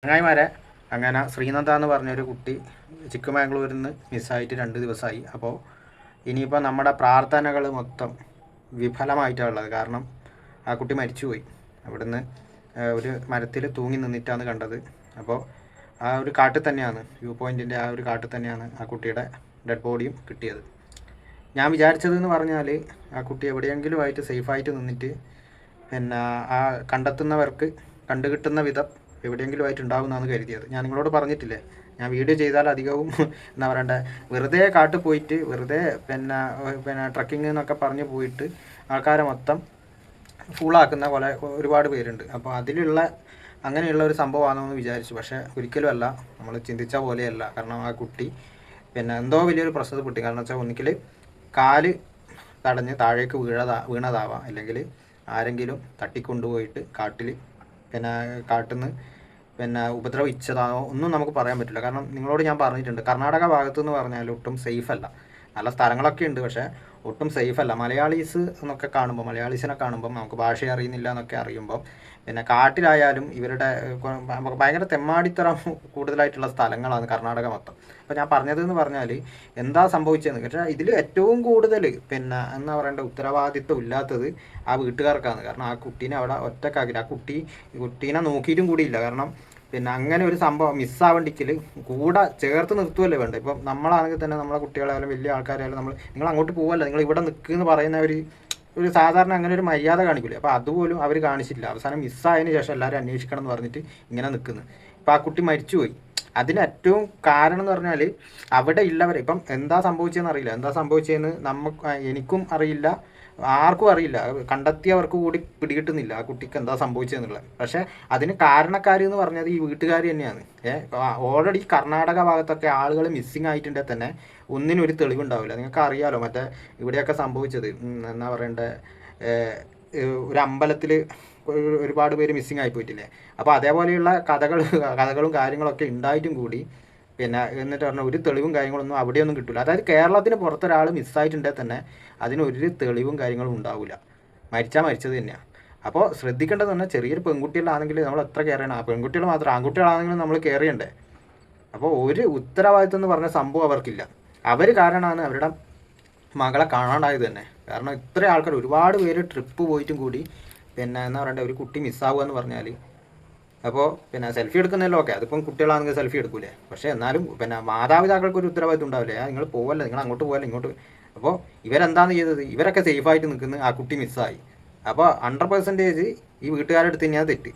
ചങ്ങായിമാരെ അങ്ങനെ ശ്രീനന്ദ എന്ന് പറഞ്ഞൊരു കുട്ടി ചിക്കമംഗ്ലൂരിൽ നിന്ന് മിസ്സായിട്ട് 2 ദിവസമായി. അപ്പോൾ ഇനിയിപ്പോൾ നമ്മുടെ പ്രാർത്ഥനകൾ മൊത്തം വിഫലമായിട്ടുള്ളത്. കാരണം ആ കുട്ടി മരിച്ചുപോയി. അവിടുന്ന് ഒരു മരത്തിൽ തൂങ്ങി നിന്നിട്ടാണ് കണ്ടത്. അപ്പോൾ ആ ഒരു കാട്ടിൽ തന്നെയാണ്, വ്യൂ പോയിൻറ്റിൻ്റെ ആ ഒരു കാട്ടിൽ തന്നെയാണ് ആ കുട്ടിയുടെ ഡെഡ് ബോഡിയും കിട്ടിയത്. ഞാൻ വിചാരിച്ചതെന്ന് പറഞ്ഞാൽ ആ കുട്ടി എവിടെയെങ്കിലുമായിട്ട് സേഫായിട്ട് നിന്നിട്ട് പിന്നെ ആ കണ്ടെത്തുന്നവർക്ക് കണ്ടുകിട്ടുന്ന വിധം എവിടെയെങ്കിലും ആയിട്ട് ഉണ്ടാവുമെന്നാണ് കരുതിയത്. ഞാൻ നിങ്ങളോട് പറഞ്ഞിട്ടില്ലേ, ഞാൻ വീഡിയോ ചെയ്താൽ അധികവും എന്താ പറയണ്ടേ, വെറുതെ കാട്ടിൽ പോയിട്ട് വെറുതെ പിന്നെ ട്രക്കിങ് എന്നൊക്കെ പറഞ്ഞ് പോയിട്ട് ആൾക്കാരെ മൊത്തം ഫുള്ളാക്കുന്ന പോലെ ഒരുപാട് പേരുണ്ട്. അപ്പോൾ അങ്ങനെയുള്ള ഒരു സംഭവമാണെന്ന് വിചാരിച്ചു. പക്ഷേ ഒരിക്കലും അല്ല, നമ്മൾ ചിന്തിച്ച പോലെയല്ല. കാരണം ആ കുട്ടി എന്തോ വലിയൊരു പ്രശ്നത്തിൽ പെട്ടി. കാരണം വെച്ചാൽ ഒന്നിക്കൽ കാല് തടഞ്ഞ് താഴേക്ക് വീണതാവാം, അല്ലെങ്കിൽ ആരെങ്കിലും തട്ടിക്കൊണ്ടുപോയിട്ട് കാട്ടിൽ കാട്ടിൽ നിന്ന് ഉപദ്രവിച്ചതാണോ ഒന്നും നമുക്ക് പറയാൻ പറ്റില്ല. കാരണം നിങ്ങളോട് ഞാൻ പറഞ്ഞിട്ടുണ്ട്, കർണാടക ഭാഗത്ത് എന്ന് പറഞ്ഞാൽ ഒട്ടും സേഫ് അല്ല. നല്ല സ്ഥലങ്ങളൊക്കെ ഉണ്ട്, പക്ഷേ ഒട്ടും സേഫ് അല്ല. മലയാളീസിനെ കാണുമ്പോൾ നമുക്ക് ഭാഷ അറിയുന്നില്ല എന്നൊക്കെ അറിയുമ്പോൾ കാട്ടിലായാലും ഇവരുടെ ഭയങ്കര തെമ്മാടിത്തരം കൂടുതലായിട്ടുള്ള സ്ഥലങ്ങളാണ് കർണാടക മൊത്തം. അപ്പോൾ ഞാൻ പറഞ്ഞതെന്ന് പറഞ്ഞാൽ എന്താ സംഭവിച്ചതെന്ന് വെച്ചാൽ ഇതിൽ ഏറ്റവും കൂടുതൽ എന്താ പറയേണ്ട ഉത്തരവാദിത്വം ഇല്ലാത്തത് ആ വീട്ടുകാർക്കാണ്. കാരണം ആ കുട്ടീനെ അവിടെ ഒറ്റക്കാക്കില്ല. കുട്ടീനെ നോക്കിയിട്ടും കൂടിയില്ല. കാരണം അങ്ങനെ ഒരു സംഭവം മിസ്സാവണ്ടിക്കൽ കൂടെ ചേർത്ത് നിർത്തുമല്ലേ വേണ്ട. ഇപ്പം നമ്മളാണെങ്കിൽ തന്നെ നമ്മളെ കുട്ടികളായാലും വലിയ ആൾക്കാരായാലും നിങ്ങൾ അങ്ങോട്ട് പോവല്ല, നിങ്ങൾ ഇവിടെ നിൽക്കുമെന്ന് പറയുന്ന ഒരു സാധാരണ അങ്ങനെ ഒരു മര്യാദ കാണിക്കില്ലേ. അപ്പോൾ അതുപോലും അവർ കാണിച്ചില്ല. അവസാനം മിസ്സായതിന് ശേഷം എല്ലാവരും അന്വേഷിക്കണം എന്ന് പറഞ്ഞിട്ട് ഇങ്ങനെ നിൽക്കുന്നു. ഇപ്പോൾ ആ കുട്ടി മരിച്ചുപോയി. അതിന് ഏറ്റവും കാരണം എന്ന് പറഞ്ഞാൽ അവിടെ ഉള്ളവരെ ഇപ്പം എന്താ സംഭവിച്ചതെന്ന് എനിക്കും അറിയില്ല, ആർക്കും അറിയില്ല. കണ്ടെത്തിയവർക്ക് കൂടി പിടികിട്ടുന്നില്ല ആ കുട്ടിക്ക് എന്താ സംഭവിച്ചതെന്നുള്ളത്. പക്ഷേ അതിന് കാരണക്കാർ എന്ന് പറഞ്ഞത് ഈ വീട്ടുകാർ തന്നെയാണ്. ഓൾറെഡി കർണാടക ഭാഗത്തൊക്കെ ആളുകൾ മിസ്സിങ് ആയിട്ടുണ്ടെങ്കിൽ തന്നെ ഒന്നിനും ഒരു തെളിവുണ്ടാവില്ല. നിങ്ങൾക്ക് അറിയാലോ, മറ്റേ ഇവിടെയൊക്കെ സംഭവിച്ചത് എന്താ പറയണ്ടേ, ഒരു അമ്പലത്തിൽ ഒരുപാട് പേര് മിസ്സിങ് ആയി പോയിട്ടില്ലേ. അപ്പോൾ അതേപോലെയുള്ള കഥകളും കാര്യങ്ങളൊക്കെ ഉണ്ടായിട്ടും കൂടി എന്നിട്ട് പറഞ്ഞാൽ ഒരു തെളിവും കാര്യങ്ങളൊന്നും അവിടെയൊന്നും കിട്ടില്ല. അതായത് കേരളത്തിന് പുറത്തൊരാൾ മിസ്സായിട്ടുണ്ടെങ്കിൽ തന്നെ അതിനൊരു തെളിവും കാര്യങ്ങളും ഉണ്ടാവില്ല. മരിച്ചത് തന്നെയാണ്. അപ്പോൾ ശ്രദ്ധിക്കേണ്ടത് പറഞ്ഞാൽ ചെറിയൊരു പെൺകുട്ടികളാണെങ്കിൽ നമ്മൾ എത്ര കെയർ ചെയ്യണം. ആ പെൺകുട്ടികൾ മാത്രം, ആൺകുട്ടികളാണെങ്കിലും നമ്മൾ കെയർ ചെയ്യണ്ടേ. അപ്പോൾ ഒരു ഉത്തരവാദിത്വം എന്ന് പറഞ്ഞ സംഭവം അവർക്കില്ല. അവർ കാരണമാണ് അവരുടെ മകളെ കാണാണ്ടായത് തന്നെ. കാരണം ഇത്ര ആൾക്കാർ ഒരുപാട് പേര് ട്രിപ്പ് പോയിട്ടും കൂടി എന്താ പറയണ്ടേ, ഒരു കുട്ടി മിസ്സാവുക എന്ന് പറഞ്ഞാൽ അപ്പോൾ സെൽഫി എടുക്കുന്നല്ലോ, ഓക്കെ, അതിപ്പം കുട്ടികളാണെങ്കിൽ സെൽഫി എടുക്കൂലേ. പക്ഷേ എന്നാലും മാതാപിതാക്കൾക്ക് ഒരു ഉത്തരവാദിത്വം ഉണ്ടാവില്ലേ. നിങ്ങൾ പോവല്ലേ, നിങ്ങൾ അങ്ങോട്ട് പോവല്ലേ ഇങ്ങോട്ട്. അപ്പോൾ ഇവരെന്താണ് ചെയ്തത്, ഇവരൊക്കെ സേഫായിട്ട് നിൽക്കുന്നത്, ആ കുട്ടി മിസ്സായി. അപ്പോൾ 100% ഈ വീട്ടുകാരുടെ അടുത്ത് തന്നെയാണ് തെറ്റ്.